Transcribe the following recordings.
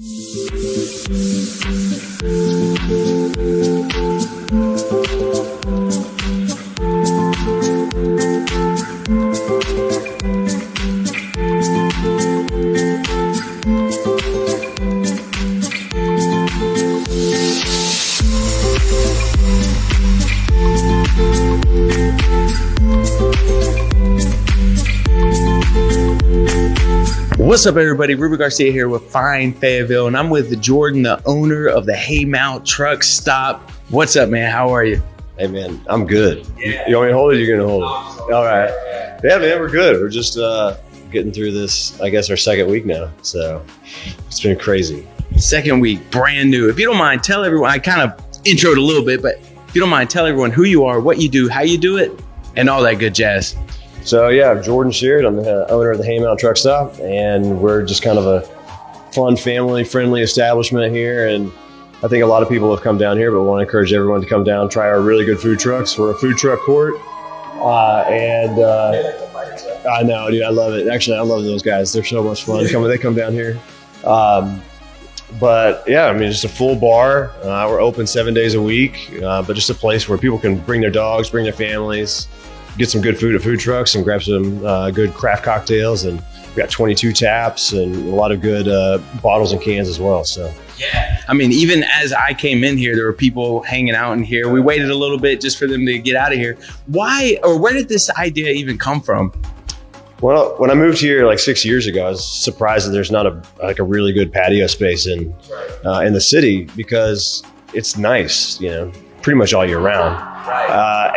What's up, everybody? Ruben Garcia here with Fine Fayetteville, and I'm with Jordan, the owner of the Haymount Truck Stop. What's up, man? How are you? Hey, man, I'm good. Yeah. You want me to hold it? You're going to hold it. All right. Yeah, man, we're good. We're just getting through this, I guess, our second week now. So it's been crazy. Second week, brand new. If you don't mind, tell everyone, I kind of introed a little bit, but if you don't mind, tell everyone who you are, what you do, how you do it, and all that good jazz. So, yeah, I'm Jordan Sheard. I'm the owner of the Haymount Truck Stop, and we're just kind of a fun, family-friendly establishment here. And I think a lot of people have come down here, but want to encourage everyone to come down, try our really good food trucks. We're a food truck court, I know, dude, I love it. Actually, I love those guys. They're so much fun. They come down here. But, yeah, I mean, just a full bar. We're open 7 days a week, but just a place where people can bring their dogs, bring their families, get some good food at food trucks and grab some good craft cocktails. And we got 22 taps and a lot of good bottles and cans as well. So yeah, I mean, even as I came in here, there were people hanging out in here. We waited a little bit just for them to get out of here. Why, or where did this idea even come from? Well, when I moved here like 6 years ago, I was surprised that there's not a really good patio space in the city, because it's nice, you know, pretty much all year round.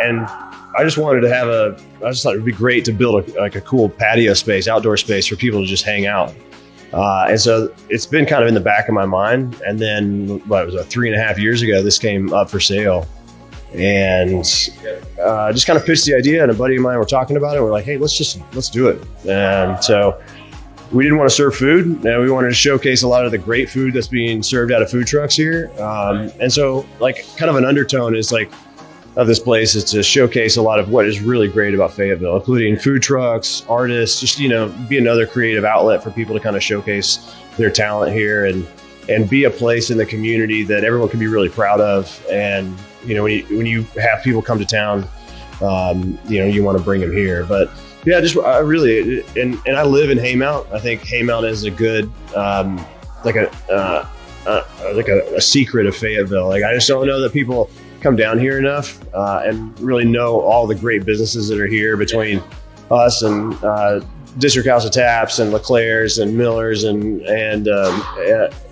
And I just wanted to have I just thought it would be great to build a cool patio space, outdoor space for people to just hang out. And so it's been kind of in the back of my mind. And then it was 3.5 years ago, this came up for sale, and just kind of pitched the idea. And a buddy of mine were talking about it. We're like, hey, let's do it. And so we didn't want to serve food, and we wanted to showcase a lot of the great food that's being served out of food trucks here. And so like kind of an undertone is like, of this place is to showcase a lot of what is really great about Fayetteville, including food trucks, artists, just, you know, be another creative outlet for people to kind of showcase their talent here and be a place in the community that everyone can be really proud of. And, you know, when you have people come to town, you know, you want to bring them here. But yeah, I really, and I live in Haymount. I think Haymount is a good, like a secret of Fayetteville. Like, I just don't know that people come down here enough and really know all the great businesses that are here between us and District House of Taps and LeClaire's and Miller's and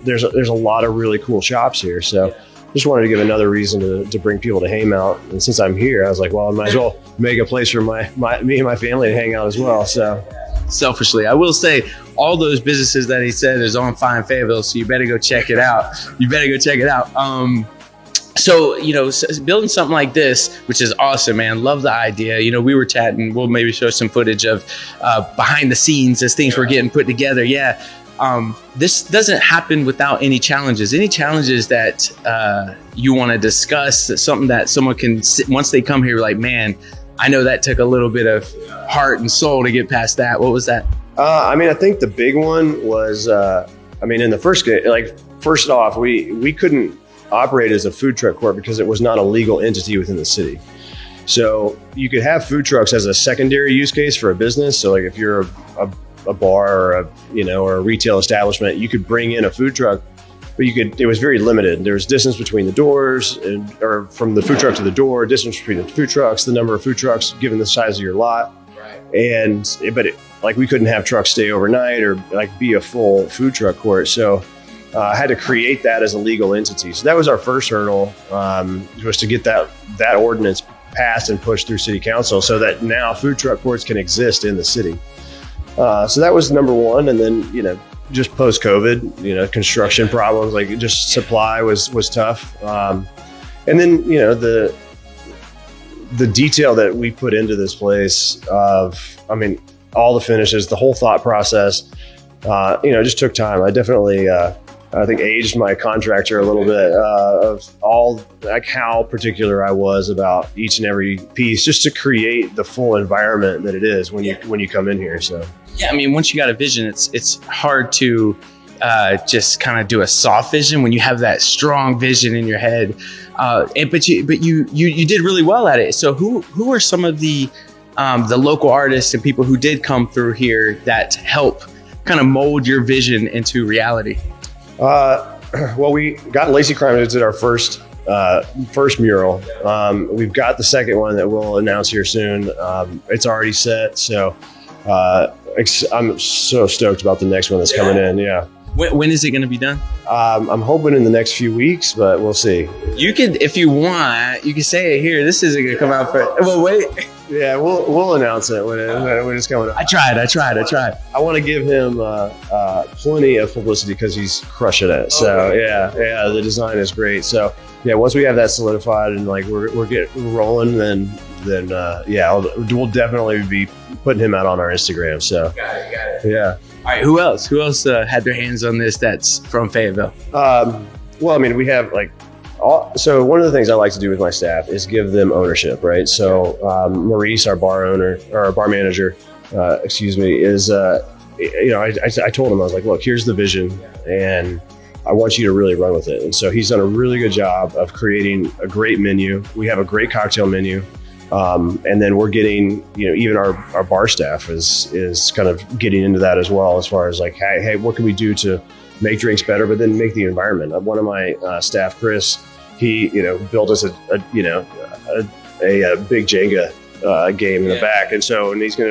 there's a lot of really cool shops here. So just wanted to give another reason to bring people to Haymount. And since I'm here, I was like, well, I might as well make a place for me and my family to hang out as well. So selfishly, I will say all those businesses that he said is on Fine Fayetteville, so you better go check it out. So, you know, building something like this, which is awesome, man. Love the idea. You know, we were chatting. We'll maybe show some footage of behind the scenes as things were getting put together. Yeah. This doesn't happen without any challenges. Any challenges that you want to discuss, something that someone can, once they come here, like, man, I know that took a little bit of heart and soul to get past that. What was that? I mean, I think the big one was, in the first off, we couldn't operate as a food truck corp because it was not a legal entity within the city. So you could have food trucks as a secondary use case for a business. So like if you're a bar or or a retail establishment, you could bring in a food truck, but it was very limited. There was distance between the doors or from the food truck to the door, distance between the food trucks, the number of food trucks given the size of your lot. Right. But we couldn't have trucks stay overnight or like be a full food truck court. So I had to create that as a legal entity. So that was our first hurdle, was to get that ordinance passed and pushed through city council so that now food truck courts can exist in the city. So that was number one. And then, just post-COVID, construction problems, like just supply was tough. And then, the detail that we put into this place all the finishes, the whole thought process, just took time. I definitely, I think aged my contractor a little bit of all like how particular I was about each and every piece, just to create the full environment that it is when you come in here. So yeah, I mean, once you got a vision, it's hard to just kind of do a soft vision when you have that strong vision in your head. But you did really well at it. So who are some of the local artists and people who did come through here that help kind of mold your vision into reality? Well, we got Lacey Crime did our first mural. We've got the second one that we'll announce here soon. It's already set. So I'm so stoked about the next one that's coming in. Yeah. When is it going to be done? I'm hoping in the next few weeks, but we'll see. You could, if you want, you can say it here. This isn't going to come out for. Well, wait. Yeah, we'll announce it when it's coming up. I tried. I want to give him plenty of publicity because he's crushing it. So yeah, the design is great. So yeah, once we have that solidified and like we're getting rolling, then we'll definitely be putting him out on our Instagram. So got it. Yeah. All right. Who else had their hands on this? That's from Fayetteville. Well, I mean, we have so one of the things I like to do with my staff is give them ownership, right? So Maurice, our bar owner or our bar manager, is I told him, I was like, look, here's the vision, and I want you to really run with it. And so he's done a really good job of creating a great menu. We have a great cocktail menu. And then we're getting, even our bar staff is kind of getting into that as well, as far as like, hey, what can we do to make drinks better, but then make the environment. One of my staff, Chris, he built us a big Jenga game in the back, and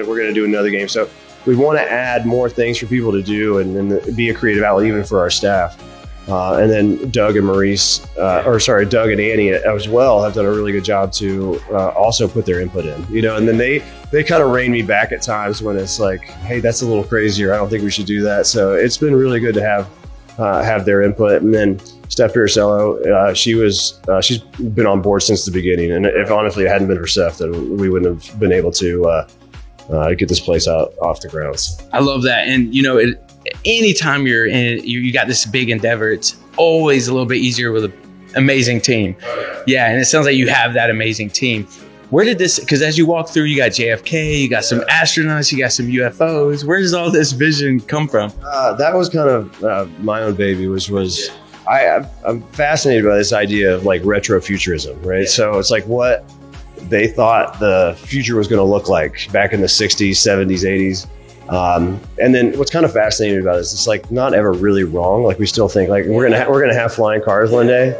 we're gonna do another game. So we want to add more things for people to do, and be a creative outlet even for our staff. And then Doug and Annie as well have done a really good job to also put their input in, and then they kind of rein me back at times when it's like, hey, that's a little crazy, or I don't think we should do that. So it's been really good to have their input. And then Steph Piracello, she's been on board since the beginning. And if honestly it hadn't been for Steph, then we wouldn't have been able to get this place off the grounds. I love that. And anytime you got this big endeavor, it's always a little bit easier with an amazing team. Yeah, and it sounds like you have that amazing team. Where did this, because as you walk through, you got JFK, you got some astronauts, you got some UFOs. Where does all this vision come from? That was kind of my own baby, I'm fascinated by this idea of like retrofuturism, right? Yeah. So it's like what they thought the future was going to look like back in the 60s, 70s, 80s. And then what's kind of fascinating about it is it's like not ever really wrong. Like we still think like we're gonna have flying cars one day.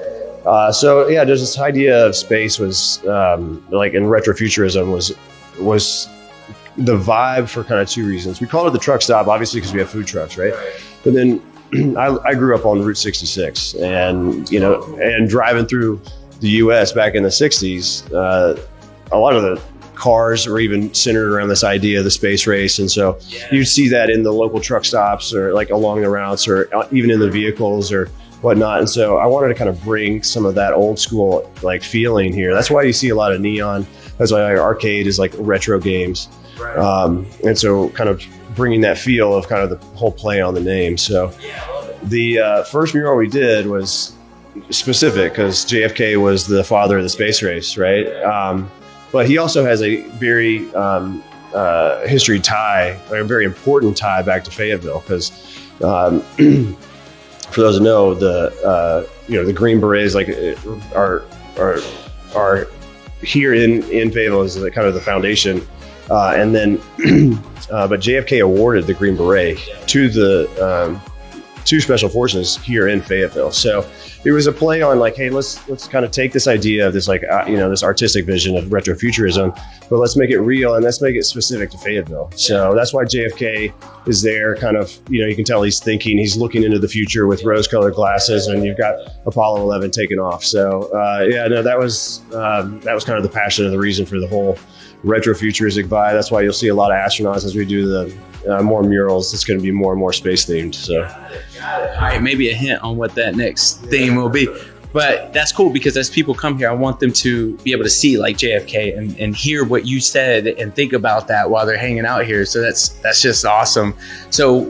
So yeah, there's this idea of space was like in retrofuturism was the vibe for kind of two reasons. We called it the truck stop, obviously because we have food trucks, right? But then I grew up on Route 66, and and driving through the U.S. back in the 60s, a lot of the cars were even centered around this idea of the space race. And so you see that in the local truck stops or like along the routes or even in the vehicles or whatnot. And so I wanted to kind of bring some of that old school like feeling here. That's why you see a lot of neon. That's why our arcade is like retro games. Right. And so kind of bringing that feel of kind of the whole play on the name. So the first mural we did was specific because JFK was the father of the space race, right? But he also has a very history tie, a very important tie back to Fayetteville, because for those who know, the Green Berets like are here in Fayetteville as kind of the foundation, and then but JFK awarded the Green Beret to the two special forces here in Fayetteville. So it was a play on like, hey, let's kind of take this idea of this like this artistic vision of retrofuturism, but let's make it real and let's make it specific to Fayetteville. So that's why JFK is there. Kind of you can tell he's thinking, he's looking into the future with rose-colored glasses, and you've got Apollo 11 taking off. So that was kind of the passion and the reason for the whole retrofuturistic vibe. That's why you'll see a lot of astronauts as we do the more murals. It's going to be more and more space themed. So, all right, maybe a hint on what that next theme will be. But that's cool because as people come here, I want them to be able to see like JFK and hear what you said and think about that while they're hanging out here. So that's just awesome. So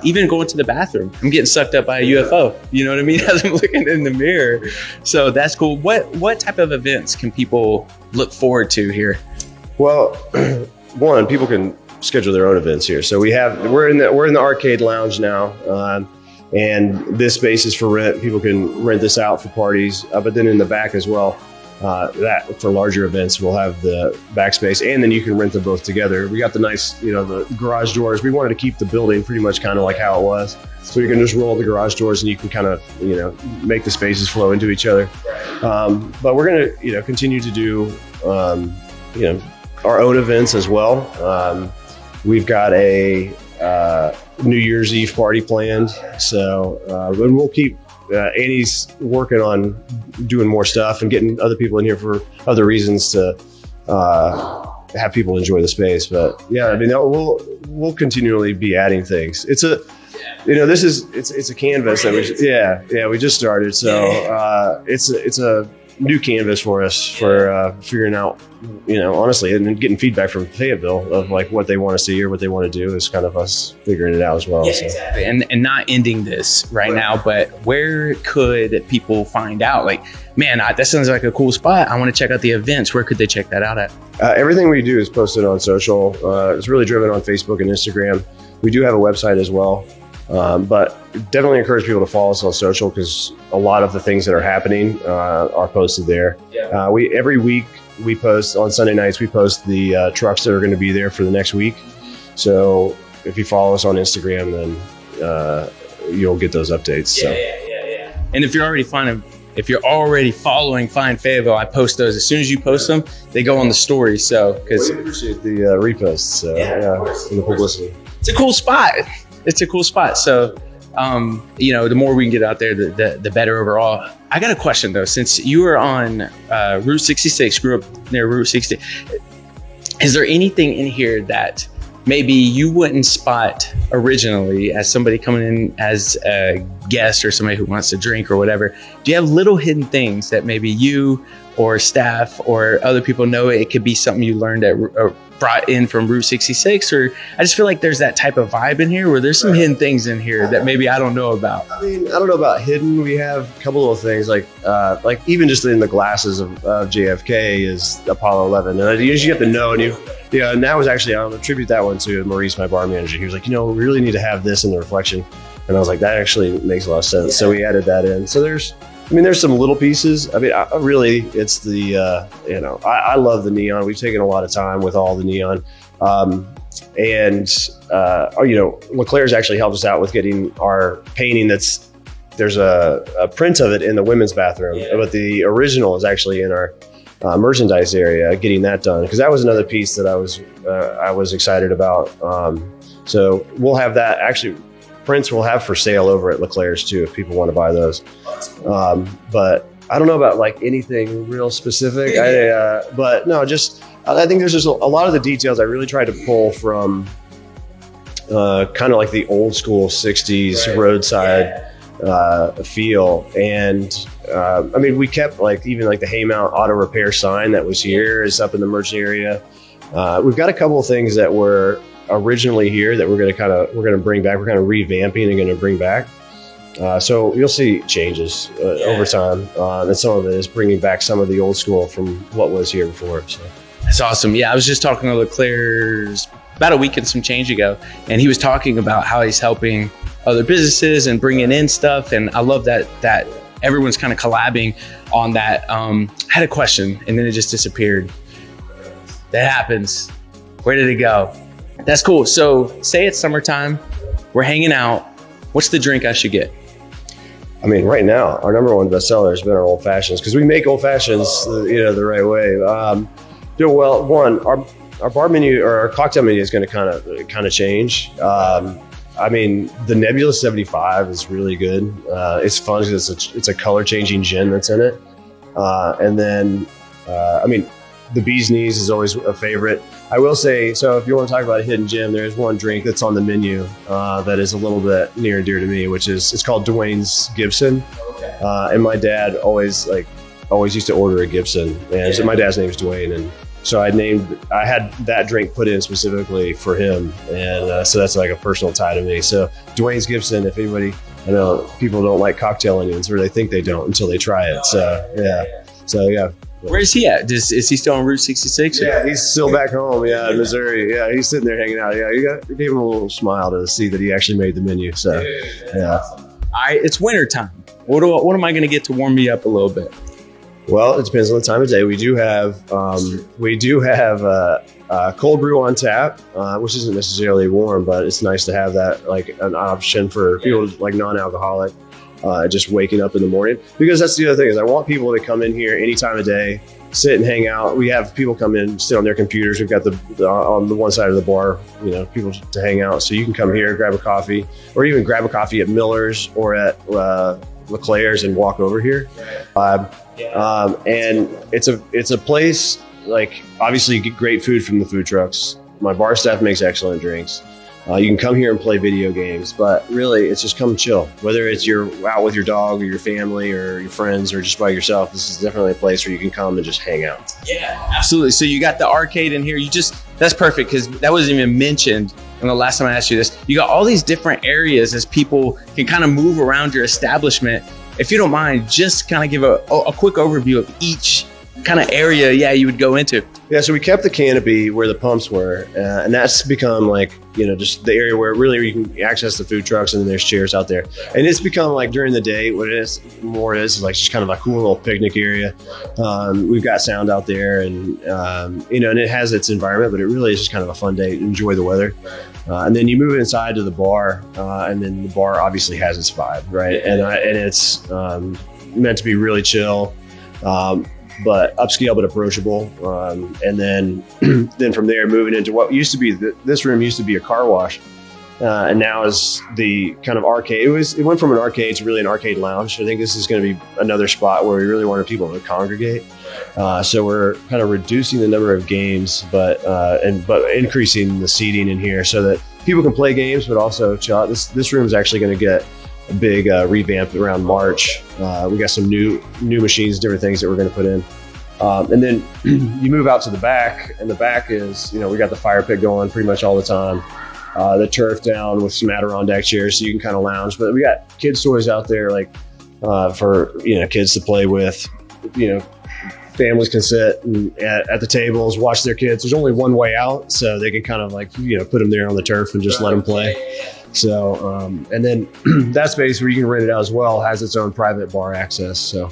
even going to the bathroom, I'm getting sucked up by a UFO. You know what I mean? As I'm looking in the mirror. So that's cool. What type of events can people look forward to here? Well, one, people can schedule their own events here. So we're in the arcade lounge now. And this space is for rent. People can rent this out for parties, but then in the back as well, that for larger events, we'll have the backspace, and then you can rent them both together. We got the nice, the garage doors. We wanted to keep the building pretty much kind of like how it was. So you can just roll the garage doors and you can kind of, make the spaces flow into each other. But we're going to, continue to do, our own events as well. We've got a New Year's Eve party planned. So and we'll keep, Annie's working on doing more stuff and getting other people in here for other reasons to have people enjoy the space. But yeah, I mean, we'll continually be adding things. It's a, it's a canvas that we just started. So it's a new canvas for us for figuring out, honestly, and getting feedback from Fayetteville of like what they want to see or what they want to do is kind of us figuring it out as well. Yeah, so. Exactly. And not ending this right now, but where could people find out? Like, man, that sounds like a cool spot. I want to check out the events. Where could they check that out at? Everything we do is posted on social. It's really driven on Facebook and Instagram. We do have a website as well. But definitely encourage people to follow us on social because a lot of the things that are happening are posted there. Yeah. Every week we post on Sunday nights. We post the trucks that are going to be there for the next week. So if you follow us on Instagram, then you'll get those updates. Yeah. And if you're already following Find Fayetteville, I post those as soon as you post them. They go on the story. So because we appreciate the reposts. And the publicity. It's a cool spot. So, the more we can get out there, the better overall. I got a question though, since you were on Route 66, grew up near Route 60, is there anything in here that maybe you wouldn't spot originally as somebody coming in as a guest or somebody who wants to drink or whatever? Do you have little hidden things that maybe you or staff or other people know? It could be something you learned brought in from Route 66, or I just feel like there's that type of vibe in here where there's some hidden things in here that maybe I don't know about. I mean, I don't know about hidden. We have a couple of things like even just in the glasses of JFK is Apollo 11, and you usually get to know, and that was actually, I'll attribute that one to Maurice, my bar manager. He was like, we really need to have this in the reflection, and I was like, that actually makes a lot of sense. Yeah. So we added that in. So there's some little pieces. I mean, it's the, I love the neon. We've taken a lot of time with all the neon. Leclerc's actually helped us out with getting our painting there's a print of it in the women's bathroom, but the original is actually in our merchandise area, getting that done. Because that was another piece that I was excited about. So we'll have that actually. Prints we'll have for sale over at Leclerc's too if people want to buy those. But I don't know about like anything real specific. But no, I think there's just a lot of the details I really tried to pull from kind of like the old school 60s roadside feel. And we kept even the Haymount auto repair sign that was here is up in the merchant area. We've got a couple of things that were originally here that we're going to bring back. We're kind of revamping and going to bring back. So you'll see changes over time. And some of it is bringing back some of the old school from what was here before. So that's awesome. Yeah, I was just talking to Leclerc's about a week and some change ago, and he was talking about how he's helping other businesses and bringing in stuff. And I love that everyone's kind of collabing on that. I had a question and then it just disappeared. That happens. Where did it go? That's cool. So say it's summertime, we're hanging out. What's the drink I should get? I mean, right now, our number one bestseller has been our old fashions because we make old fashions, the right way. Our bar menu or our cocktail menu is going to kind of change. The Nebula 75 is really good. It's fun because it's a color changing gin that's in it. The Bee's Knees is always a favorite. I will say, so if you want to talk about a hidden gem, there's one drink that's on the menu that is a little bit near and dear to me, it's called Dwayne's Gibson. Okay. And my dad always used to order a Gibson, and so my dad's name is Dwayne, and so I had that drink put in specifically for him, and so that's like a personal tie to me. So Dwayne's Gibson, if anybody, I know people don't like cocktail onions, or they think they don't until they try it. So yeah. Where is he at? Is he still on Route 66? Yeah, he's still back home. Yeah, in Missouri. Yeah, he's sitting there hanging out. Yeah, you gave him a little smile to see that he actually made the menu. So, yeah. it's winter time. What am I going to get to warm me up a little bit? Well, it depends on the time of day. We do have cold brew on tap, which isn't necessarily warm, but it's nice to have that like an option for people like non-alcoholic, just waking up in the morning. Because that's the other thing is I want people to come in here any time of day, sit and hang out. We have people come in, sit on their computers. We've got on the one side of the bar, people to hang out. So you can come here, grab a coffee, or even grab a coffee at Miller's or at LeClaire's and walk over here. And it's a place, like, obviously you get great food from the food trucks. My bar staff makes excellent drinks. You can come here and play video games, but really it's just come chill. Whether it's you're out with your dog or your family or your friends or just by yourself, this is definitely a place where you can come and just hang out. Yeah, absolutely. So you got the arcade in here. That's perfect because that wasn't even mentioned in the last time I asked you this. You got all these different areas as people can kind of move around your establishment. If you don't mind, just kind of give a quick overview of each kind of area, you would go into. Yeah, so we kept the canopy where the pumps were, and that's become like, just the area where really you can access the food trucks, and then there's chairs out there. And it's become like during the day, what it is like just kind of a cool little picnic area. We've got sound out there, and and it has its environment, but it really is just kind of a fun day. Enjoy the weather. And then you move inside to the bar, and then the bar obviously has its vibe, right? And it's meant to be really chill. But upscale but approachable, and then from there moving into what used to be this room used to be a car wash, and now is the kind of arcade. It went from an arcade to really an arcade lounge. I think this is going to be another spot where we really wanted people to congregate. So we're kind of reducing the number of games, but increasing the seating in here so that people can play games, but also chill out. This room is actually going to get a big revamp around March. We got some new machines, different things that we're going to put in. And then you move out to the back, and the back is, we got the fire pit going pretty much all the time. The turf down with some Adirondack chairs so you can kind of lounge. But we got kids' toys out there, like for kids to play with. Families can sit at the tables, watch their kids. There's only one way out, so they can kind of like put them there on the turf and just let them play. So, and then that space where you can rent it out as well has its own private bar access. So,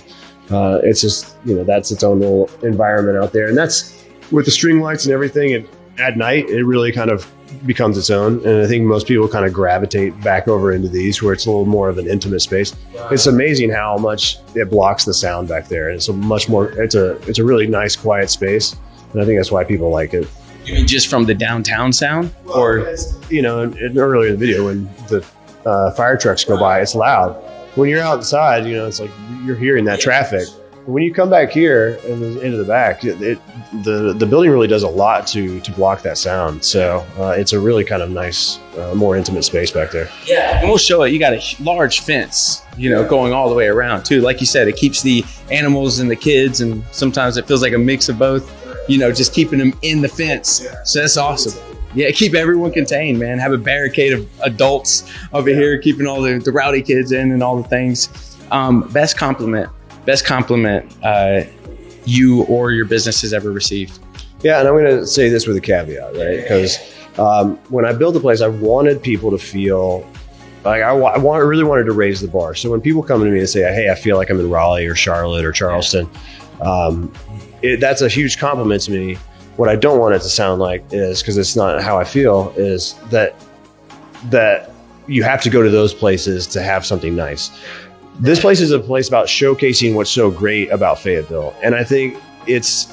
it's just, that's its own little environment out there. And that's with the string lights and everything. And at night, it really kind of becomes its own. And I think most people kind of gravitate back over into these where it's a little more of an intimate space. Wow. It's amazing how much it blocks the sound back there. It's a really nice, quiet space. And I think that's why people like it. You mean just from the downtown sound? Or, earlier in the video when the fire trucks go by, it's loud. When you're outside, it's like you're hearing that traffic. When you come back here and into the back, the building really does a lot to block that sound. So it's a really kind of nice, more intimate space back there. Yeah, and we'll show it. You got a large fence, going all the way around too. Like you said, it keeps the animals and the kids, and sometimes it feels like a mix of both. Just keeping them in the fence. So that's awesome. Yeah, keep everyone contained, man. Have a barricade of adults over here, keeping all the rowdy kids in and all the things. Best compliment you or your business has ever received? Yeah, and I'm going to say this with a caveat, right? Because when I built the place, I wanted people to feel like I really wanted to raise the bar. So when people come to me and say, "Hey, I feel like I'm in Raleigh or Charlotte or Charleston," that's a huge compliment to me. What I don't want it to sound like is, because it's not how I feel, is that you have to go to those places to have something nice. This place is a place about showcasing what's so great about Fayetteville. And I think it's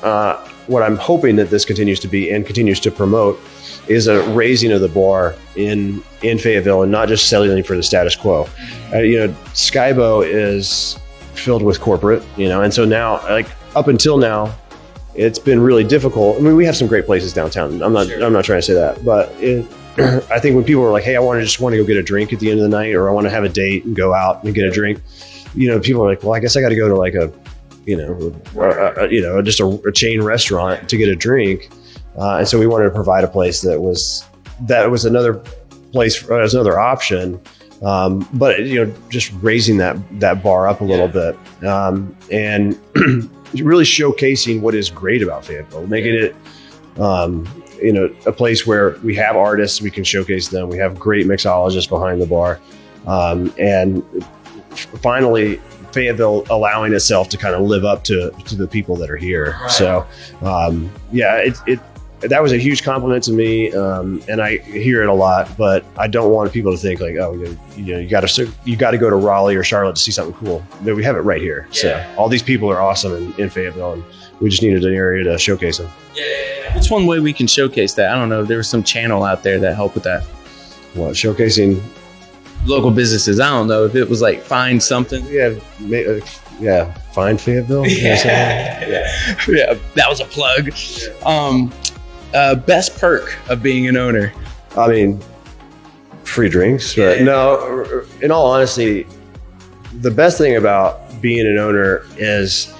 what I'm hoping that this continues to be and continues to promote is a raising of the bar in Fayetteville and not just selling for the status quo. Skybo is filled with corporate, and so now, like up until now, it's been really difficult. I mean, we have some great places downtown. I'm not trying to say that, but I think when people are like, "Hey, I just want to go get a drink at the end of the night," or "I want to have a date and go out and get a drink," people are like, "Well, I guess I got to go to like just a chain restaurant to get a drink." And so we wanted to provide a place that was another place, as another option. But just raising that bar up a little bit, and really showcasing what is great about Fayetteville, making it, a place where we have artists, we can showcase them. We have great mixologists behind the bar. And finally, Fayetteville allowing itself to kind of live up to the people that are here. Right. So, that was a huge compliment to me, and I hear it a lot. But I don't want people to think like, oh, you got to go to Raleigh or Charlotte to see something cool. No, we have it right here. Yeah. So all these people are awesome in Fayetteville, and we just needed an area to showcase them. Yeah. What's one way we can showcase that? I don't know. There was some channel out there that helped with that. What, showcasing local businesses? I don't know if it was like find something. Yeah. Find Fayetteville. Yeah, that was a plug. Best perk of being an owner? I mean, free drinks. But no, in all honesty, the best thing about being an owner is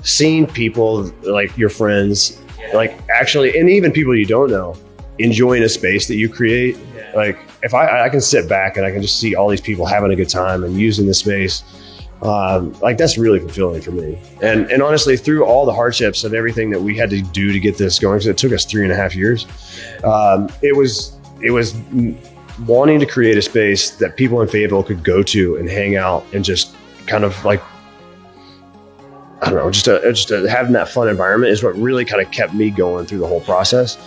seeing people like your friends, like actually, and even people you don't know, enjoying a space that you create. Like if I can sit back and I can just see all these people having a good time and using the space, like that's really fulfilling for me. And honestly, through all the hardships and everything that we had to do to get this going, because it took us 3.5 years, it was wanting to create a space that people in Fayetteville could go to and hang out and just kind of like, I don't know, just having that fun environment is what really kind of kept me going through the whole process.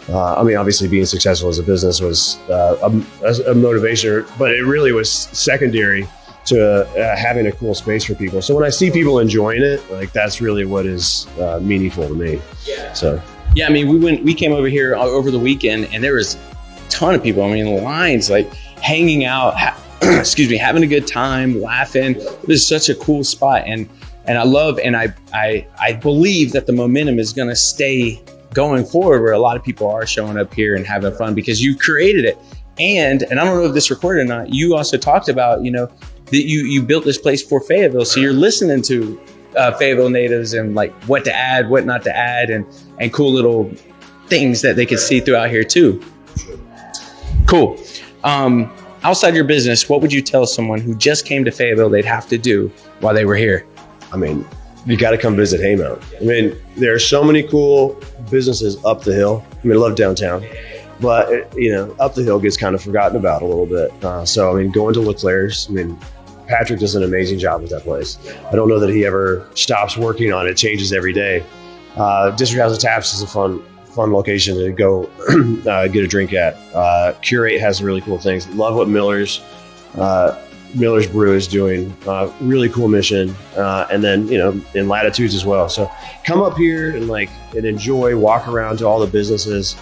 I mean, obviously being successful as a business was a motivation, but it really was secondary to having a cool space for people. So when I see people enjoying it, like that's really what is meaningful to me. Yeah. So yeah, I mean, we came over here over the weekend, and there was a ton of people. I mean, lines, like hanging out, having a good time, laughing. It was such a cool spot, and I love, and I believe that the momentum is going to stay going forward, where a lot of people are showing up here and having fun because you created it. And I don't know if this recorded or not, you also talked about, that you built this place for Fayetteville. So you're listening to Fayetteville natives and like what to add, what not to add, and cool little things that they could see throughout here too. Cool. Outside your business, what would you tell someone who just came to Fayetteville they'd have to do while they were here? I mean, you got to come visit Haymount. I mean, there are so many cool businesses up the hill. I mean, I love downtown, but up the hill gets kind of forgotten about a little bit. So, I mean, going to LeClaire's, I mean, Patrick does an amazing job with that place. I don't know that he ever stops working on it. Changes every day. District House of Taps is a fun location to go get a drink at. Curate has really cool things. Love what Miller's Brew is doing. Really cool mission. And then, in Latitudes as well. So come up here and enjoy, walk around to all the businesses,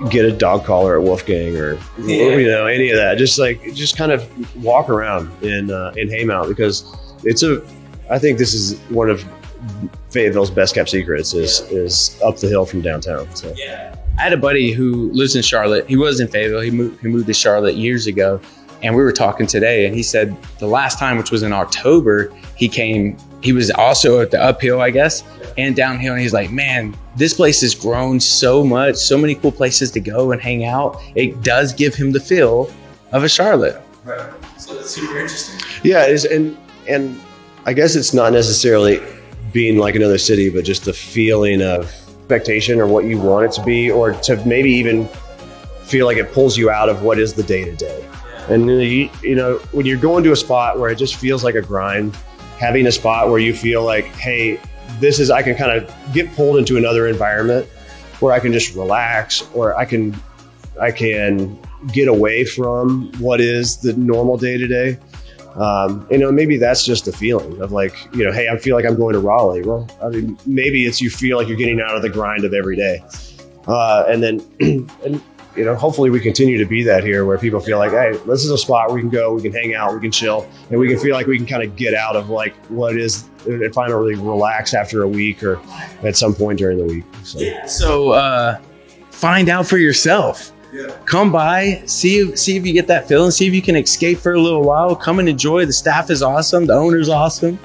get a dog collar at Wolfgang or any of that. Just kind of walk around in Haymount, because I think this is one of Fayetteville's best kept secrets is up the hill from downtown. So yeah, I had a buddy who lives in Charlotte. He was in Fayetteville. He moved to Charlotte years ago, and we were talking today, and he said the last time, which was in October, he came. He was also at the uphill, I guess, and downhill. And he's like, man, this place has grown so much, so many cool places to go and hang out. It does give him the feel of a Charlotte. Right. So that's super interesting. Yeah, it is, and I guess it's not necessarily being like another city, but just the feeling of expectation or what you want it to be, or to maybe even feel like it pulls you out of what is the day-to-day. And when you're going to a spot where it just feels like a grind, having a spot where you feel like, hey, I can kind of get pulled into another environment where I can just relax, or I can get away from what is the normal day-to-day. Maybe that's just the feeling of like, hey, I feel like I'm going to Raleigh. Well, I mean, maybe it's you feel like you're getting out of the grind of every day. Hopefully we continue to be that here, where people feel like, hey, this is a spot where we can go, we can hang out, we can chill, and we can feel like we can kind of get out of like what is, and finally relax after a week or at some point during the week. So find out for yourself. Yeah. Come by, see if you get that feeling, see if you can escape for a little while. Come and enjoy. The staff is awesome. The owner's awesome.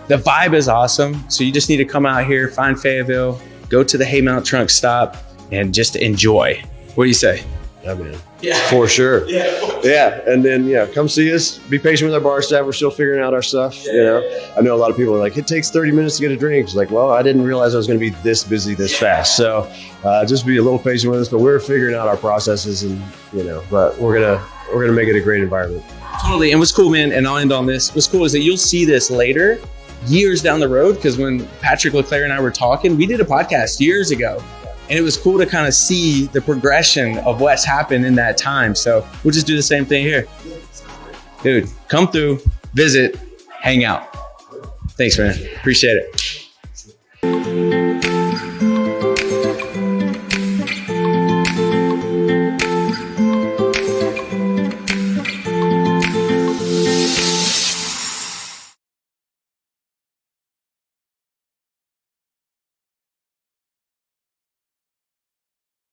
The vibe is awesome. So you just need to come out here, find Fayetteville, go to the Haymount Truck Stop, and just enjoy. What do you say? I mean, for sure. Yeah. And then, come see us. Be patient with our bar staff. We're still figuring out our stuff. I know a lot of people are like, it takes 30 minutes to get a drink. It's like, well, I didn't realize I was going to be this busy this fast. So just be a little patient with us. But we're figuring out our processes, and but we're we're going to make it a great environment. Totally. And what's cool, man, and I'll end on this. What's cool is that you'll see this later, years down the road, because when Patrick LeClaire and I were talking, we did a podcast years ago. And it was cool to kind of see the progression of what's happened in that time. So we'll just do the same thing here. Dude, come through, visit, hang out. Thanks, man. Appreciate it.